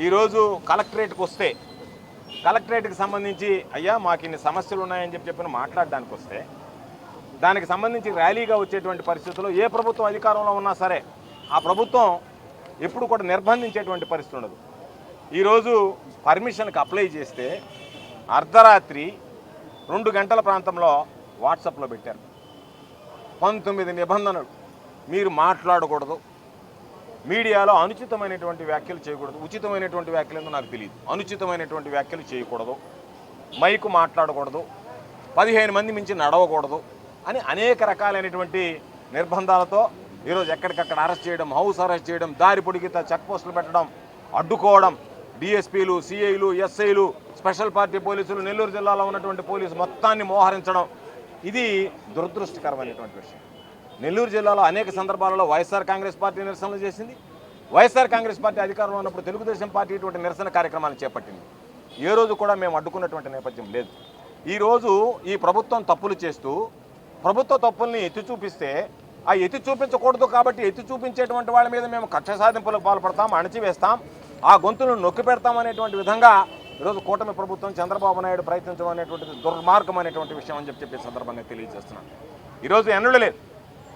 ఈరోజు కలెక్టరేట్కి వస్తే కలెక్టరేట్కి సంబంధించి అయ్యా మాకు ఇన్ని సమస్యలు ఉన్నాయని చెప్పిన మాట్లాడడానికి వస్తే దానికి సంబంధించి ర్యాలీగా వచ్చేటువంటి పరిస్థితుల్లో ఏ ప్రభుత్వం అధికారంలో ఉన్నా సరే ఆ ప్రభుత్వం ఎప్పుడు కూడా నిర్బంధించేటువంటి పరిస్థితి ఉండదు. ఈరోజు పర్మిషన్కి అప్లై చేస్తే అర్ధరాత్రి 2 గంటల ప్రాంతంలో వాట్సాప్లో పెట్టారు 19 నిబంధనలు. మీరు మాట్లాడకూడదు, మీడియాలో అనుచితమైనటువంటి వ్యాఖ్యలు చేయకూడదు. ఉచితమైనటువంటి వ్యాఖ్యలు ఏందో నాకు తెలియదు. అనుచితమైనటువంటి వ్యాఖ్యలు చేయకూడదు, మైకు మాట్లాడకూడదు, 15 మంది మించి నడవకూడదు అని అనేక రకాలైనటువంటి నిర్బంధాలతో ఈరోజు ఎక్కడికక్కడ అరెస్ట్ చేయడం, హౌస్ అరెస్ట్ చేయడం, దారి పొడిగిత చెక్ పోస్టులు పెట్టడం, అడ్డుకోవడం, డిఎస్పీలు, సిఐలు, ఎస్ఐలు, స్పెషల్ పార్టీ పోలీసులు, నెల్లూరు జిల్లాలో ఉన్నటువంటి పోలీసు మొత్తాన్ని మోహరించడం, ఇది దురదృష్టకరమైనటువంటి విషయం. నెల్లూరు జిల్లాలో అనేక సందర్భాలలో వైఎస్ఆర్ కాంగ్రెస్ పార్టీ నిరసనలు చేసింది. వైఎస్ఆర్ కాంగ్రెస్ పార్టీ అధికారంలో ఉన్నప్పుడు తెలుగుదేశం పార్టీ ఇటువంటి నిరసన కార్యక్రమాలు చేపట్టింది. ఏ రోజు కూడా మేము అడ్డుకున్నటువంటి నేపథ్యం లేదు. ఈరోజు ఈ ప్రభుత్వం తప్పులు చేస్తూ ప్రభుత్వ తప్పుల్ని ఎత్తి చూపిస్తే ఆ ఎత్తి చూపించకూడదు కాబట్టి ఎత్తి చూపించేటువంటి వాళ్ళ మీద మేము కక్ష సాధింపులకు పాల్పడతాం, అణచివేస్తాం, ఆ గొంతులను నొక్కి పెడతాం అనేటువంటి విధంగా ఈరోజు కూటమి ప్రభుత్వం చంద్రబాబు నాయుడు ప్రయత్నించడం అనేటువంటిది దుర్మార్గమైనటువంటి విషయం అని చెప్పే సందర్భంగా తెలియజేస్తున్నాను. ఈరోజు ఎన్నడూ లేదు.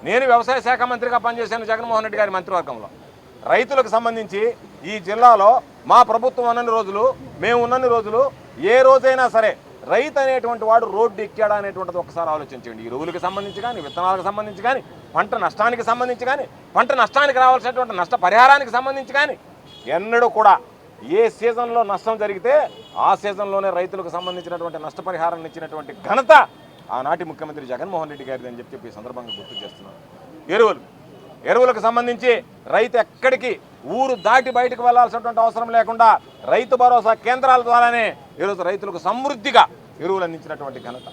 నేను వ్యవసాయ శాఖ మంత్రిగా పనిచేశాను జగన్మోహన్ రెడ్డి గారి మంత్రివర్గంలో. రైతులకు సంబంధించి ఈ జిల్లాలో మా ప్రభుత్వం ఉన్నన్ని రోజులు, మేము ఉన్నన్ని రోజులు ఏ రోజైనా సరే రైతు అనేటువంటి వాడు రోడ్డు ఎక్కాడా అనేటువంటిది ఒకసారి ఆలోచించండి. ఎరువులకు సంబంధించి కానీ, విత్తనాలకు సంబంధించి కానీ, పంట నష్టానికి సంబంధించి కానీ, పంట నష్టానికి రావాల్సినటువంటి నష్ట పరిహారానికి సంబంధించి కానీ ఎన్నడూ కూడా ఏ సీజన్లో నష్టం జరిగితే ఆ సీజన్లోనే రైతులకు సంబంధించినటువంటి నష్టపరిహారాన్ని ఇచ్చినటువంటి ఘనత ఆనాటి ముఖ్యమంత్రి జగన్మోహన్ రెడ్డి గారిది అని చెప్పి ఈ సందర్భంగా గుర్తు చేస్తున్నాను. ఎరువులకు సంబంధించి రైతు ఎక్కడికి ఊరు దాటి బయటకు వెళ్లాల్సినటువంటి అవసరం లేకుండా రైతు భరోసా కేంద్రాల ద్వారానే ఈరోజు రైతులకు సమృద్ధిగా ఎరువులు అందించినటువంటి ఘనత.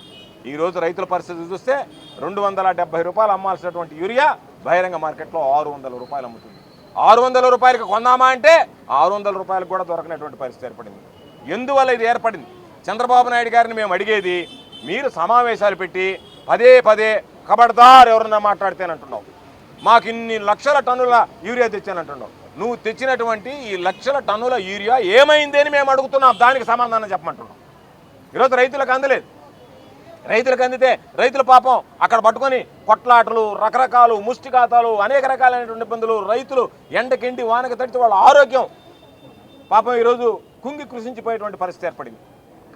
ఈరోజు రైతుల పరిస్థితి చూస్తే 270 రూపాయలు అమ్మాల్సినటువంటి యూరియా బహిరంగ మార్కెట్లో 600 రూపాయలు అమ్ముతుంది. 600 రూపాయలకి కొందామా అంటే 600 రూపాయలకు కూడా దొరకనటువంటి పరిస్థితి ఏర్పడింది. ఎందువల్ల ఇది ఏర్పడింది? చంద్రబాబు నాయుడు గారిని మేము అడిగేది, మీరు సమావేశాలు పెట్టి పదే కబడ్దార్ ఎవరన్నా మాట్లాడితేనంటున్నావు, మాకు ఇన్ని లక్షల టన్నుల యూరియా తెచ్చానంటున్నావు. నువ్వు తెచ్చినటువంటి ఈ లక్షల టన్నుల యూరియా ఏమైంది అని మేము అడుగుతున్నాం. దానికి సమాధానం చెప్పమంటున్నాం. ఈరోజు రైతులకు అందలేదు. రైతులకు అందితే రైతుల పాపం అక్కడ పట్టుకొని కొట్లాటలు, రకరకాలు ముష్టిఘాతాలు, అనేక రకాలైనటువంటి ఇబ్బందులు, రైతులు ఎండకెండి వానక తడితే వాళ్ళ ఆరోగ్యం పాపం ఈరోజు కుంగి కృషించిపోయేటువంటి పరిస్థితి ఏర్పడింది.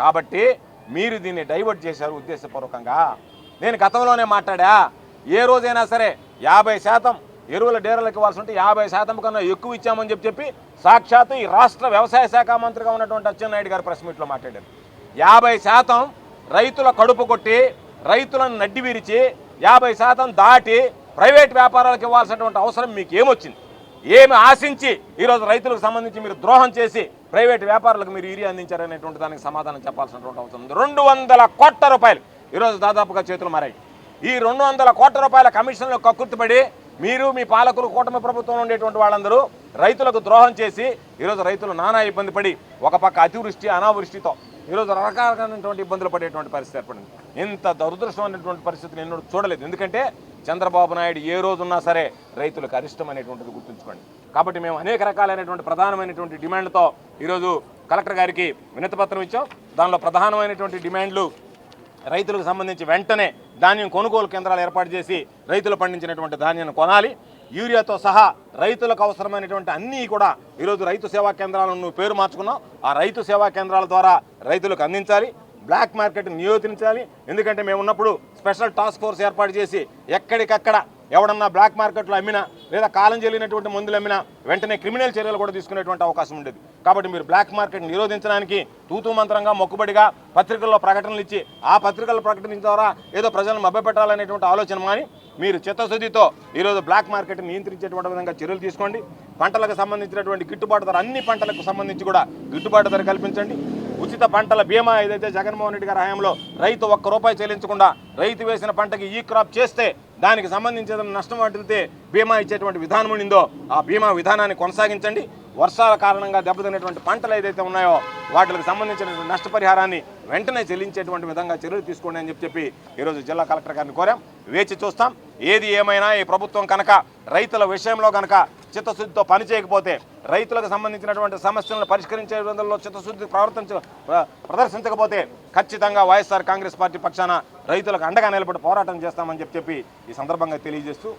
కాబట్టి మీరు దీన్ని డైవర్ట్ చేశారు ఉద్దేశపూర్వకంగా. నేను గతంలోనే మాట్లాడా, ఏ రోజైనా సరే 50% ఎరువుల డేరాలకు ఇవ్వాల్సి ఉంటే 50% కన్నా ఎక్కువ ఇచ్చామని చెప్పి సాక్షాత్తు ఈ రాష్ట్ర వ్యవసాయ శాఖ మంత్రిగా ఉన్నటువంటి అచ్చెన్నాయుడు గారు ప్రెస్ మీట్లో మాట్లాడారు. 50% రైతుల కడుపు కొట్టి, రైతులను నడ్డి విరిచి 50% దాటి ప్రైవేట్ వ్యాపారాలకు ఇవ్వాల్సినటువంటి అవసరం మీకు ఏమొచ్చింది? ఏమి ఆశించి ఈరోజు రైతులకు సంబంధించి మీరు ద్రోహం చేసి ప్రైవేట్ వ్యాపారులకు మీరు యూరియా అందించారనేటువంటి దానికి సమాధానం చెప్పాల్సినటువంటి అవసరం ఉంది. 200 కోట్ల రూపాయలు ఈరోజు దాదాపుగా చేతులు మారాయి. ఈ 200 కోట్ల రూపాయల కమిషన్లో కక్కుర్తిపడి మీరు, మీ పాలకులు, కూటమి ప్రభుత్వంలో ఉండేటువంటి వాళ్ళందరూ రైతులకు ద్రోహం చేసి ఈరోజు రైతులు నానా ఇబ్బంది పడి, ఒక పక్క అతివృష్టి అనావృష్టితో ఈరోజు రకరకాలైనటువంటి ఇబ్బందులు పడేటువంటి పరిస్థితి ఏర్పడింది. ఇంత దురదృష్టమైనటువంటి పరిస్థితిని ఎన్నడూ చూడలేదు. ఎందుకంటే చంద్రబాబు నాయుడు ఏ రోజున్నా సరే రైతులకు అరిష్టం అనేటువంటిది గుర్తుంచుకోండి. కాబట్టి మేము అనేక రకాలైనటువంటి ప్రధానమైనటువంటి డిమాండ్లతో ఈరోజు కలెక్టర్ గారికి వినతిపత్రం ఇచ్చాం. దానిలో ప్రధానమైనటువంటి డిమాండ్లు రైతులకు సంబంధించి వెంటనే ధాన్యం కొనుగోలు కేంద్రాలు ఏర్పాటు చేసి రైతులు పండించినటువంటి ధాన్యాన్ని కొనాలి. యూరియాతో సహా రైతులకు అవసరమైనటువంటి అన్నీ కూడా ఈరోజు రైతు సేవా కేంద్రాలను నువ్వు పేరు మార్చుకున్నావు, ఆ రైతు సేవా కేంద్రాల ద్వారా రైతులకు అందించాలి. బ్లాక్ మార్కెట్ నియోజించాలి. ఎందుకంటే మేము ఉన్నప్పుడు స్పెషల్ టాస్క్ ఫోర్స్ ఏర్పాటు చేసి ఎక్కడికక్కడ ఎవడన్నా బ్లాక్ మార్కెట్లో అమ్మినా లేదా కాలం చెల్లినటువంటి మందులు అమ్మినా వెంటనే క్రిమినల్ చర్యలు కూడా తీసుకునేటువంటి అవకాశం ఉండేది. కాబట్టి మీరు బ్లాక్ మార్కెట్ నిరోధించడానికి తూతూ మంత్రంగా మొక్కుబడిగా పత్రికల్లో ప్రకటనలు ఇచ్చి ఆ పత్రికల ప్రకటన ద్వారా ఏదో ప్రజలను మభ్యపెట్టాలనేటువంటి ఆలోచన మాని మీరు చిత్తశుద్ధితో ఈరోజు బ్లాక్ మార్కెట్ నియంత్రించేటువంటి విధంగా చర్యలు తీసుకోండి. పంటలకు సంబంధించినటువంటి గిట్టుబాటు ధర అన్ని పంటలకు సంబంధించి కూడా గిట్టుబాటు ధర కల్పించండి. ఉచిత పంటల బీమా ఏదైతే జగన్మోహన్ రెడ్డి గారి హయాంలో రైతు ₹1 చెల్లించకుండా రైతు వేసిన పంటకి ఈ క్రాప్ చేస్తే దానికి సంబంధించిన నష్టం వాటిల్తే బీమా ఇచ్చేటువంటి విధానం ఉండిందో ఆ బీమా విధానాన్ని కొనసాగించండి. వర్షాల కారణంగా దెబ్బతినేటువంటి పంటలు ఏదైతే ఉన్నాయో వాటికి సంబంధించినటువంటి నష్టపరిహారాన్ని వెంటనే చెల్లించేటువంటి విధంగా చర్యలు తీసుకోండి అని చెప్పి ఈరోజు జిల్లా కలెక్టర్ గారిని కోరాం. వేచి చూస్తాం. ఏది ఏమైనా ఈ ప్రభుత్వం కనుక రైతుల విషయంలో కనుక చిత్తశుద్ధితో పనిచేయకపోతే, రైతులకు సంబంధించినటువంటి సమస్యలను పరిష్కరించే విధంలో చిత్తశుద్ధి ప్రదర్శించకపోతే ఖచ్చితంగా వైఎస్ఆర్ కాంగ్రెస్ పార్టీ పక్షాన రైతులకు అండగా నిలబడి పోరాటం చేస్తామని చెప్పి ఈ సందర్భంగా తెలియజేస్తూ